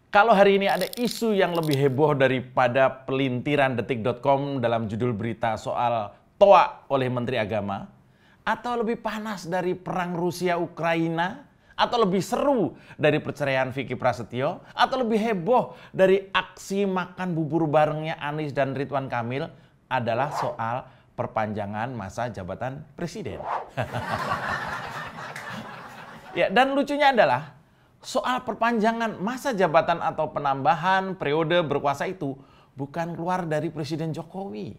Kalau hari ini ada isu yang lebih heboh daripada pelintiran detik.com dalam judul berita soal TOA oleh Menteri Agama, atau lebih panas dari perang Rusia-Ukraina, atau lebih seru dari perceraian Vicky Prasetyo, atau lebih heboh dari aksi makan bubur barengnya Anies dan Ridwan Kamil, adalah soal perpanjangan masa jabatan presiden. Ya, dan lucunya adalah soal perpanjangan masa jabatan atau penambahan periode berkuasa itu bukan keluar dari Presiden Jokowi,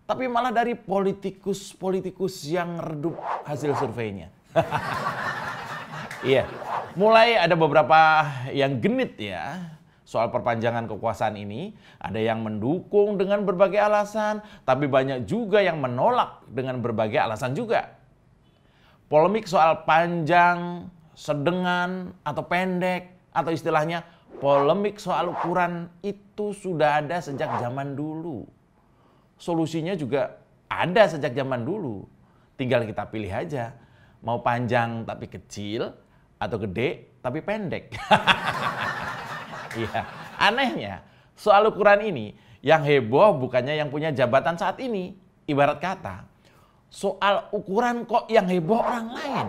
tapi malah dari politikus-politikus yang redup hasil surveinya. Iya, mulai ada beberapa yang genit ya soal perpanjangan kekuasaan ini. Ada yang mendukung dengan berbagai alasan, tapi banyak juga yang menolak dengan berbagai alasan juga. Polemik soal panjang, sedengan, atau pendek, atau istilahnya polemik soal ukuran itu sudah ada sejak zaman dulu. Solusinya juga ada sejak zaman dulu. Tinggal kita pilih aja, mau panjang tapi kecil, atau gede tapi pendek. Iya, anehnya soal ukuran ini yang heboh bukannya yang punya jabatan saat ini. Ibarat kata, soal ukuran kok yang heboh orang lain.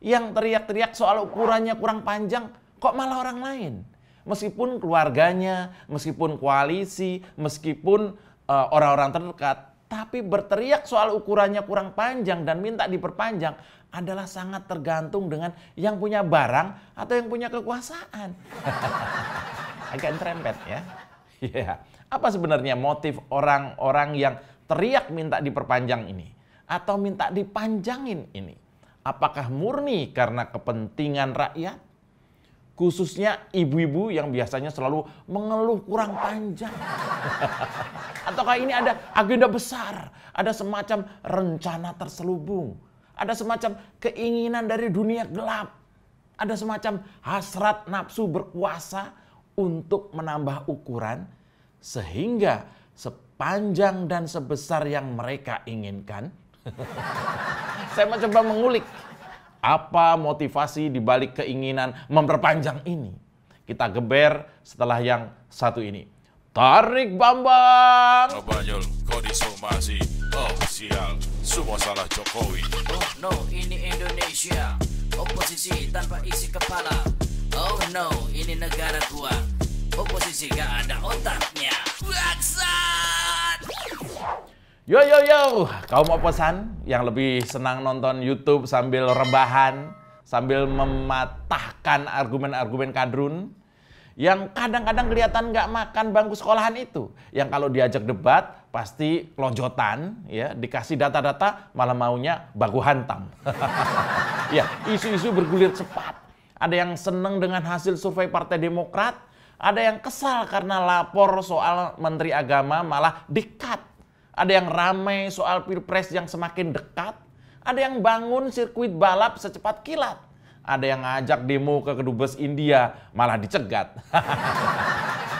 Yang teriak-teriak soal ukurannya kurang panjang kok malah orang lain. Meskipun keluarganya, meskipun koalisi, meskipun orang-orang terdekat, tapi berteriak soal ukurannya kurang panjang dan minta diperpanjang adalah sangat tergantung dengan yang punya barang atau yang punya kekuasaan. Agak terempet ya. Yeah. Apa sebenarnya motif orang-orang yang teriak minta diperpanjang ini? Atau minta dipanjangin ini? Apakah murni karena kepentingan rakyat? Khususnya ibu-ibu yang biasanya selalu mengeluh kurang panjang. Ataukah ini ada agenda besar? Ada semacam rencana terselubung? Ada semacam keinginan dari dunia gelap? Ada semacam hasrat nafsu berkuasa untuk menambah ukuran sehingga sepanjang dan sebesar yang mereka inginkan? Saya mencoba mengulik apa motivasi dibalik keinginan memperpanjang ini. Kita geber setelah yang satu ini. Tarik Bambang! Banyol, kau disomasi. Oh sial, semua salah Jokowi. Oh no, ini Indonesia. Oposisi tanpa isi kepala. Oh no, ini negara gua. Oposisi gak ada otaknya. Bangsat! Yo, kaum oposan yang lebih senang nonton YouTube sambil rebahan, sambil mematahkan argumen-argumen kadrun, yang kadang-kadang kelihatan nggak makan bangku sekolahan itu, yang kalau diajak debat pasti lonjotan, ya dikasih data-data malah maunya baku hantam. Ya, isu-isu bergulir cepat. Ada yang seneng dengan hasil survei Partai Demokrat, ada yang kesal karena lapor soal Menteri Agama malah di-cut. Ada yang ramai soal pilpres yang semakin dekat. Ada yang bangun sirkuit balap secepat kilat. Ada yang ngajak demo ke Kedubes India, malah dicegat.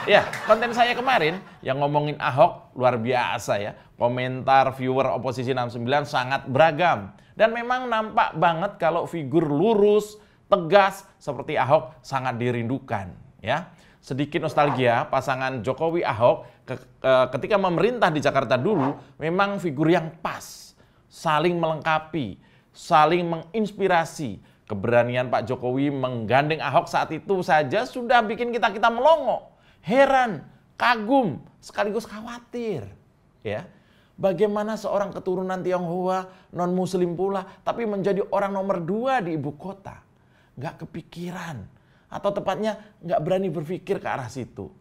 Ya, konten saya kemarin yang ngomongin Ahok luar biasa ya. Komentar viewer Oposisi 69 sangat beragam. Dan memang nampak banget kalau figur lurus, tegas seperti Ahok sangat dirindukan. Ya, sedikit nostalgia pasangan Jokowi-Ahok ketika memerintah di Jakarta dulu memang figur yang pas, saling melengkapi, saling menginspirasi. Keberanian Pak Jokowi menggandeng Ahok saat itu saja sudah bikin kita melongo, heran, kagum, sekaligus khawatir. Ya, bagaimana seorang keturunan Tionghoa non Muslim pula, tapi menjadi orang nomor 2 di ibu kota? Nggak kepikiran, atau tepatnya nggak berani berpikir ke arah situ.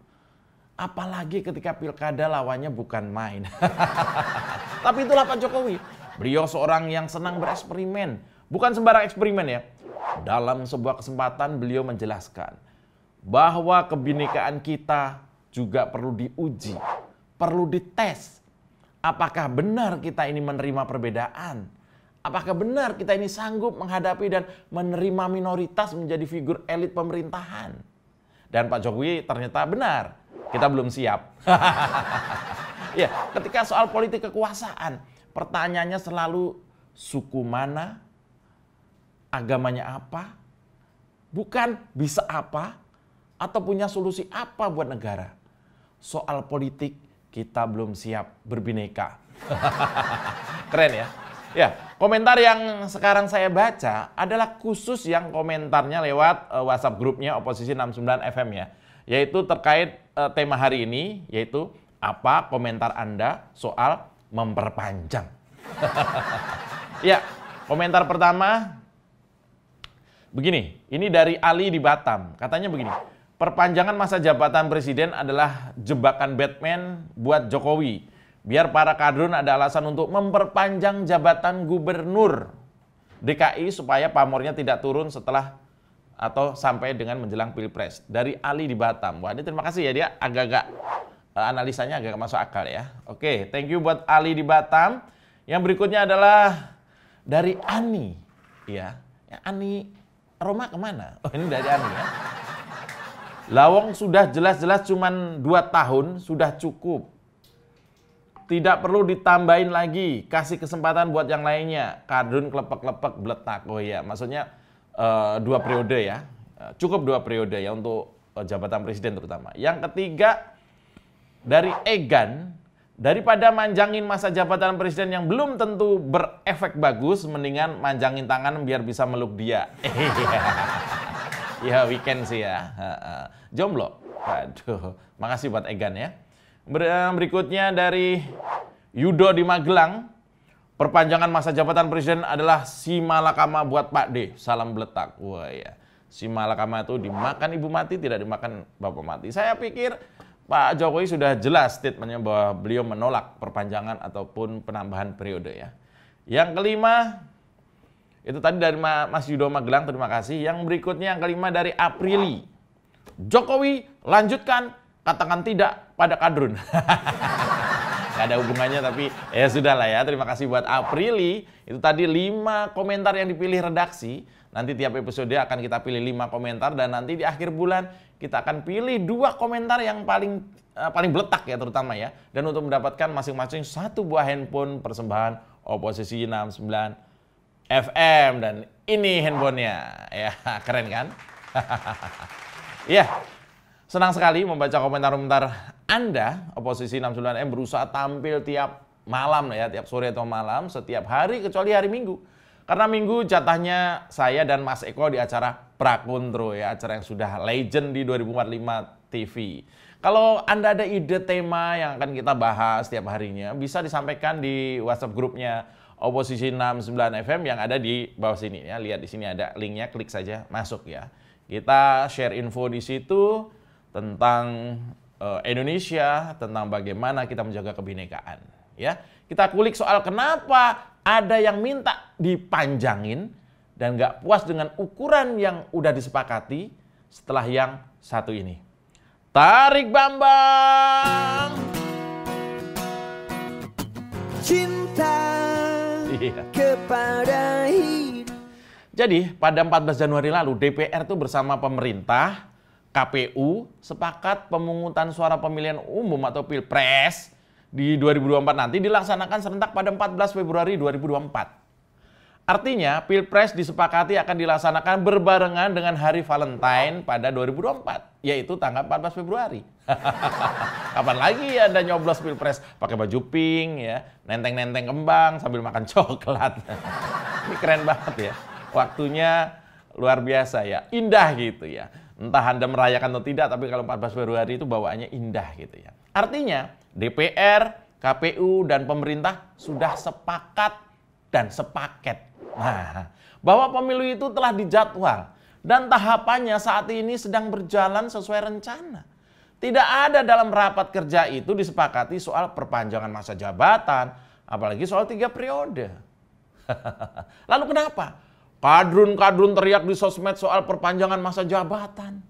Apalagi ketika pilkada lawannya bukan main. Tapi itulah Pak Jokowi. Beliau seorang yang senang bereksperimen. Bukan sembarang eksperimen ya. Dalam sebuah kesempatan beliau menjelaskan bahwa kebinekaan kita juga perlu diuji. Perlu dites. Apakah benar kita ini menerima perbedaan? Apakah benar kita ini sanggup menghadapi dan menerima minoritas menjadi figur elit pemerintahan? Dan Pak Jokowi ternyata benar. Kita belum siap. Ya, ketika soal politik kekuasaan, pertanyaannya selalu suku mana, agamanya apa, bukan bisa apa, atau punya solusi apa buat negara? Soal politik kita belum siap berbineka. Keren ya? Ya, komentar yang sekarang saya baca adalah khusus yang komentarnya lewat WhatsApp grupnya Oposisi 69 FM ya. Yaitu terkait tema hari ini, yaitu apa komentar Anda soal memperpanjang. Ya, komentar pertama begini, ini dari Ali di Batam. Katanya begini, perpanjangan masa jabatan presiden adalah jebakan Batman buat Jokowi. Biar para kadrun ada alasan untuk memperpanjang jabatan gubernur DKI supaya pamornya tidak turun setelah atau sampai dengan menjelang Pilpres. Dari Ali di Batam. Wah, ini terima kasih ya, dia agak-agak analisanya agak masuk akal ya. Oke, thank you buat Ali di Batam. Yang berikutnya adalah dari Ani. Ya, Ani Roma kemana? Oh, ini dari Ani ya. Lawang sudah jelas-jelas cuman 2 tahun sudah cukup. Tidak perlu ditambahin lagi. Kasih kesempatan buat yang lainnya. Kadrun klepek-klepek beletak. Oh iya, maksudnya 2 periode ya. Cukup 2 periode ya untuk jabatan presiden terutama. Yang ketiga dari Egan. Daripada manjangin masa jabatan presiden yang belum tentu berefek bagus, mendingan manjangin tangan biar bisa meluk dia. Ya weekend sih ya. Jomblo. Waduh, makasih buat Egan ya. Berikutnya dari Yudo di Magelang. Perpanjangan masa jabatan presiden adalah si malakama buat Pak D. Salam beletak. Wah ya. Si malakama itu dimakan ibu mati, tidak dimakan bapak mati. Saya pikir Pak Jokowi sudah jelas statementnya bahwa beliau menolak perpanjangan ataupun penambahan periode ya. Yang kelima, itu tadi dari Mas Yudo Magelang, terima kasih. Yang berikutnya yang kelima dari Aprili. Jokowi lanjutkan, katakan tidak pada kadrun. Gak ada hubungannya tapi ya sudah lah ya. Terima kasih buat Aprili. Itu tadi 5 komentar yang dipilih redaksi. Nanti tiap episode akan kita pilih 5 komentar dan nanti di akhir bulan kita akan pilih 2 komentar yang paling beletak ya terutama ya. Dan untuk mendapatkan masing-masing 1 buah handphone persembahan Oposisi 69 FM dan ini handphonenya. Ya, keren kan? Ya. Senang sekali membaca komentar-komentar Anda. Oposisi 69M berusaha tampil tiap malam ya, tiap sore atau malam, setiap hari kecuali hari Minggu. Karena Minggu jatahnya saya dan Mas Eko di acara Prakuntro ya, acara yang sudah legend di 2045 TV. Kalau Anda ada ide tema yang akan kita bahas setiap harinya, bisa disampaikan di WhatsApp grupnya Oposisi 69 FM yang ada di bawah sini ya. Lihat di sini ada linknya, klik saja masuk ya. Kita share info di situ tentang Indonesia, tentang bagaimana kita menjaga kebinekaan. Ya, kita kulik soal kenapa ada yang minta dipanjangin dan nggak puas dengan ukuran yang udah disepakati setelah yang satu ini. Tarik Bambang. Cinta kepada hidup. Jadi pada 14 Januari lalu DPR tuh bersama pemerintah, KPU sepakat pemungutan suara pemilihan umum atau Pilpres di 2024 nanti dilaksanakan serentak pada 14 Februari 2024. Artinya Pilpres disepakati akan dilaksanakan berbarengan dengan hari Valentine pada 2024, yaitu tanggal 14 Februari. Kapan lagi Anda nyoblos Pilpres pakai baju pink ya, nenteng-nenteng kembang sambil makan coklat. Ini keren banget ya. Waktunya luar biasa ya, indah gitu ya. Entah Anda merayakan atau tidak, tapi kalau 14 Februari itu bawaannya indah gitu ya. Artinya DPR, KPU, dan pemerintah sudah sepakat dan sepaket. Nah, bahwa pemilu itu telah dijadwal dan tahapannya saat ini sedang berjalan sesuai rencana. Tidak ada dalam rapat kerja itu disepakati soal perpanjangan masa jabatan, apalagi soal 3 periode. Lalu kenapa? Kadrun-kadrun teriak di sosmed soal perpanjangan masa jabatan.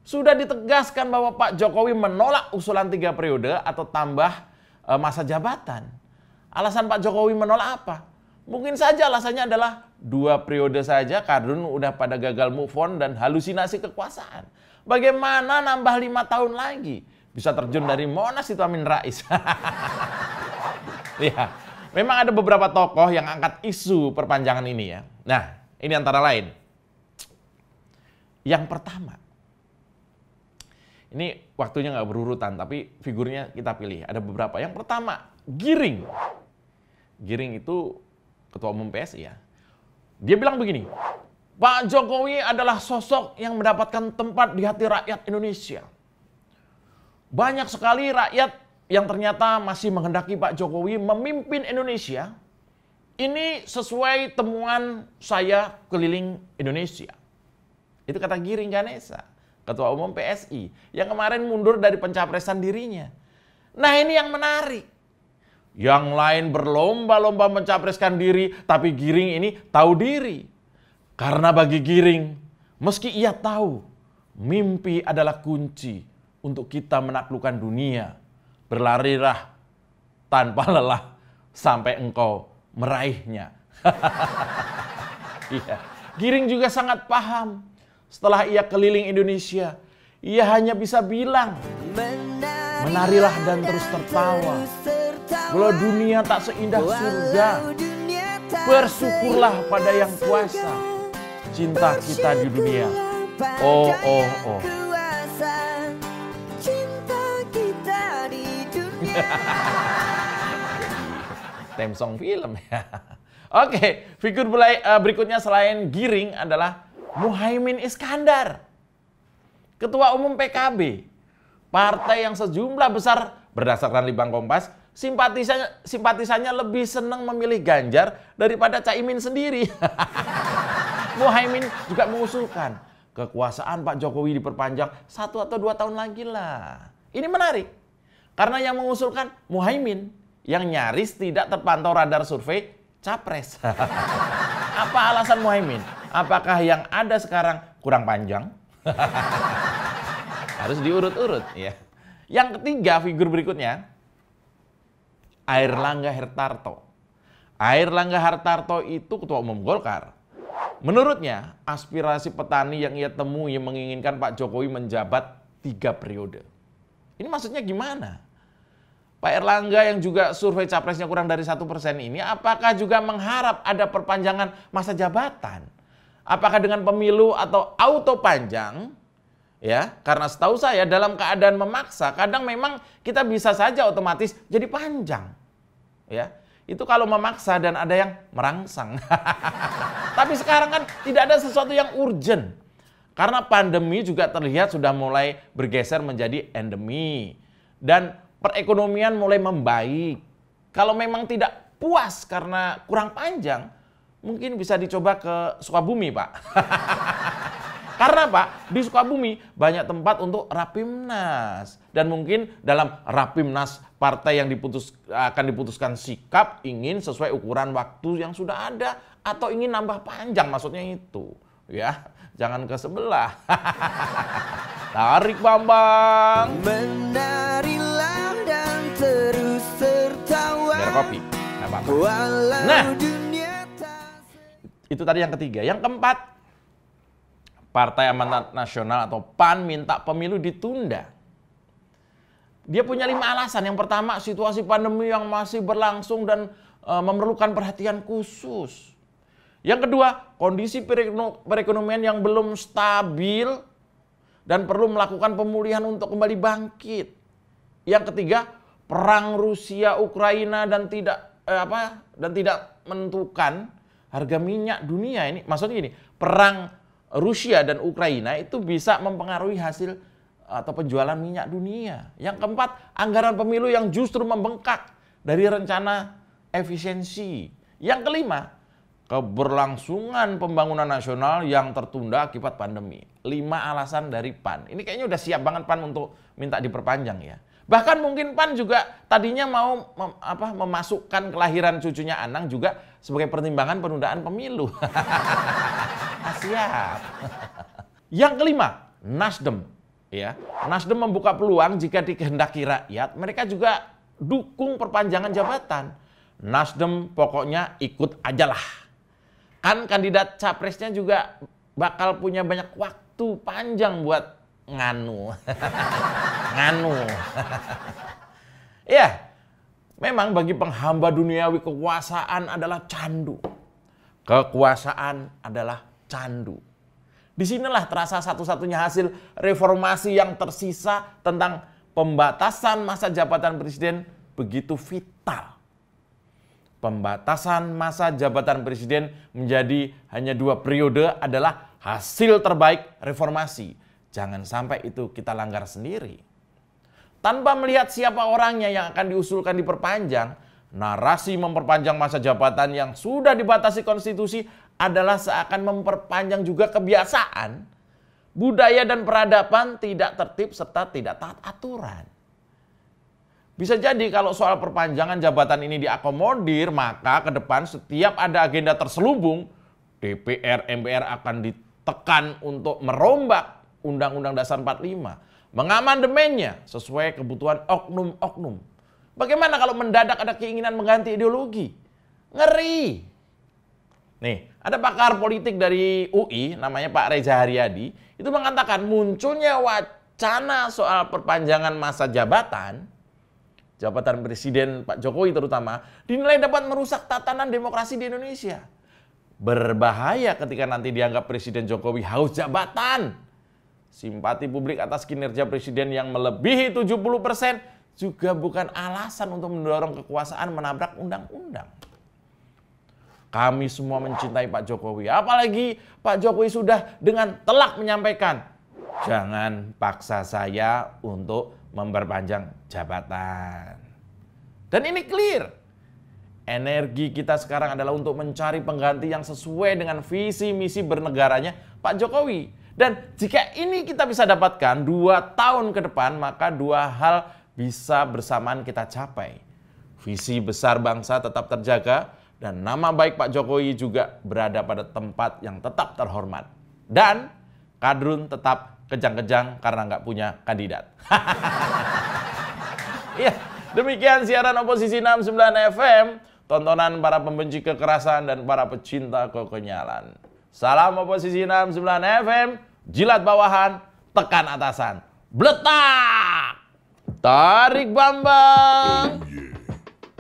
Sudah ditegaskan bahwa Pak Jokowi menolak usulan 3 periode atau tambah masa jabatan. Alasan Pak Jokowi menolak apa? Mungkin saja alasannya adalah 2 periode saja kadrun udah pada gagal move on dan halusinasi kekuasaan. Bagaimana nambah 5 tahun lagi? Bisa terjun dari Monas itu Amin Rais. Ya. Memang ada beberapa tokoh yang angkat isu perpanjangan ini ya. Nah, ini antara lain. Yang pertama, Ini waktunya nggak berurutan, tapi figurnya kita pilih. Ada beberapa. Yang pertama, Giring. Giring itu Ketua Umum PSI ya. Dia bilang begini, Pak Jokowi adalah sosok yang mendapatkan tempat di hati rakyat Indonesia. Banyak sekali rakyat yang ternyata masih menghendaki Pak Jokowi memimpin Indonesia. Ini sesuai temuan saya keliling Indonesia. Itu kata Giring Ganesa, Ketua Umum PSI, yang kemarin mundur dari pencapresan dirinya. Nah ini yang menarik. Yang lain berlomba-lomba mencapreskan diri, tapi Giring ini tahu diri. Karena bagi Giring, meski ia tahu, mimpi adalah kunci untuk kita menaklukkan dunia. Berlarilah tanpa lelah sampai engkau meraihnya. Iya. Giring juga sangat paham. Setelah ia keliling Indonesia, ia hanya bisa bilang, menarilah dan terus tertawa. Walau dunia tak seindah surga, bersyukurlah pada yang kuasa. Cinta kita di dunia. Oh, oh, oh. Theme song film ya. Oke, figur berikutnya selain Giring adalah Muhaimin Iskandar, Ketua Umum PKB, partai yang sejumlah besar berdasarkan Litbang Kompas, simpatisannya lebih senang memilih Ganjar daripada Caimin sendiri. Muhaimin juga mengusulkan kekuasaan Pak Jokowi diperpanjang 1 atau 2 tahun lagi lah. Ini menarik, karena yang mengusulkan Muhaimin, yang nyaris tidak terpantau radar survei capres. Apa alasan Muhaimin? Apakah yang ada sekarang kurang panjang? Harus diurut-urut ya. Yang ketiga, figur berikutnya, Airlangga Hartarto. Airlangga Hartarto itu Ketua Umum Golkar. Menurutnya, aspirasi petani yang ia temui menginginkan Pak Jokowi menjabat 3 periode. Ini maksudnya gimana? Pak Airlangga yang juga survei capresnya kurang dari 1% ini, apakah juga mengharap ada perpanjangan masa jabatan? Apakah dengan pemilu atau auto panjang? Ya, karena setahu saya dalam keadaan memaksa, kadang memang kita bisa saja otomatis jadi panjang. Ya, itu kalau memaksa dan ada yang merangsang. Tapi sekarang kan tidak ada sesuatu yang urgent. Karena pandemi juga terlihat sudah mulai bergeser menjadi endemi. Dan perekonomian mulai membaik. Kalau memang tidak puas karena kurang panjang, mungkin bisa dicoba ke Sukabumi, Pak. Karena Pak, di Sukabumi banyak tempat untuk Rapimnas. Dan mungkin dalam Rapimnas partai yang akan diputuskan sikap ingin sesuai ukuran waktu yang sudah ada. Atau ingin nambah panjang, maksudnya itu. Ya, jangan ke sebelah. Tarik Bambang. Menarilah dan terus tertawa. Biar kopi, nggak apa-apa. Nah, itu tadi yang ketiga. Yang keempat, Partai Amanat Nasional atau PAN minta pemilu ditunda. Dia punya 5 alasan. Yang pertama, situasi pandemi yang masih berlangsung dan memerlukan perhatian khusus. Yang kedua, kondisi perekonomian yang belum stabil dan perlu melakukan pemulihan untuk kembali bangkit. Yang ketiga, perang Rusia Ukraina dan tidak menentukan harga minyak dunia ini. Maksudnya gini, perang Rusia dan Ukraina itu bisa mempengaruhi hasil atau penjualan minyak dunia. Yang keempat, anggaran pemilu yang justru membengkak dari rencana efisiensi. Yang kelima, keberlangsungan pembangunan nasional yang tertunda akibat pandemi. 5 alasan dari PAN. Ini kayaknya udah siap banget PAN untuk minta diperpanjang ya. Bahkan mungkin PAN juga tadinya mau memasukkan kelahiran cucunya Anang juga sebagai pertimbangan penundaan pemilu. Siap. Yang kelima, Nasdem. Ya, Nasdem membuka peluang jika dikehendaki rakyat, mereka juga dukung perpanjangan jabatan. Nasdem pokoknya ikut aja lah. Kan kandidat capresnya juga bakal punya banyak waktu panjang buat nganu. Nganu. Ya, memang bagi penghamba duniawi kekuasaan adalah candu. Kekuasaan adalah candu. Disinilah terasa satu-satunya hasil reformasi yang tersisa tentang pembatasan masa jabatan presiden begitu vital. Pembatasan masa jabatan presiden menjadi hanya 2 periode adalah hasil terbaik reformasi. Jangan sampai itu kita langgar sendiri. Tanpa melihat siapa orangnya yang akan diusulkan diperpanjang, narasi memperpanjang masa jabatan yang sudah dibatasi konstitusi adalah seakan memperpanjang juga kebiasaan, budaya dan peradaban tidak tertib serta tidak taat aturan. Bisa jadi kalau soal perpanjangan jabatan ini diakomodir, maka ke depan setiap ada agenda terselubung, DPR, MPR akan ditekan untuk merombak Undang-Undang Dasar 45, mengamandemennya sesuai kebutuhan oknum-oknum. Bagaimana kalau mendadak ada keinginan mengganti ideologi? Ngeri. Nih, ada pakar politik dari UI, namanya Pak Reza Haryadi, itu mengatakan munculnya wacana soal perpanjangan masa jabatan presiden Pak Jokowi terutama, dinilai dapat merusak tatanan demokrasi di Indonesia. Berbahaya ketika nanti dianggap Presiden Jokowi haus jabatan. Simpati publik atas kinerja presiden yang melebihi 70% juga bukan alasan untuk mendorong kekuasaan menabrak undang-undang. Kami semua mencintai Pak Jokowi, apalagi Pak Jokowi sudah dengan telak menyampaikan, jangan paksa saya untuk memperpanjang jabatan. Dan ini clear. Energi kita sekarang adalah untuk mencari pengganti yang sesuai dengan visi misi bernegaranya Pak Jokowi. Dan jika ini kita bisa dapatkan 2 tahun ke depan, maka 2 hal bisa bersamaan kita capai. Visi besar bangsa tetap terjaga, dan nama baik Pak Jokowi juga berada pada tempat yang tetap terhormat. Dan kadrun tetap kejang-kejang karena nggak punya kandidat. Ya, demikian siaran Oposisi 69 FM, tontonan para pembenci kekerasan dan para pecinta kekonyalan. Salam Oposisi 69 FM, jilat bawahan, tekan atasan. Bletak! Tarik Bambang!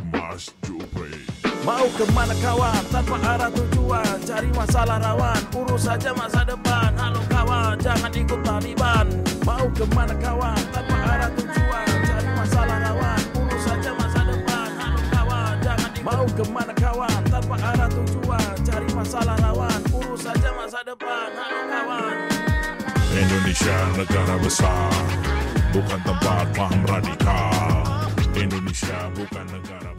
Mas Jupri. Mau kemana kawan, tanpa arah tujuan, cari masalah rawan, urus saja masa depan. Halo kawan, jangan ikut Taliban. Mau kemana kawan, tanpa arah tujuan, cari masalah rawan, urus saja masa depan. Halo kawan, jangan ikut. Mau kemana kawan, tanpa arah tujuan, cari masalah rawan, urus saja masa depan. Halo kawan. Indonesia negara besar, bukan tempat paham radikal. Indonesia bukan negara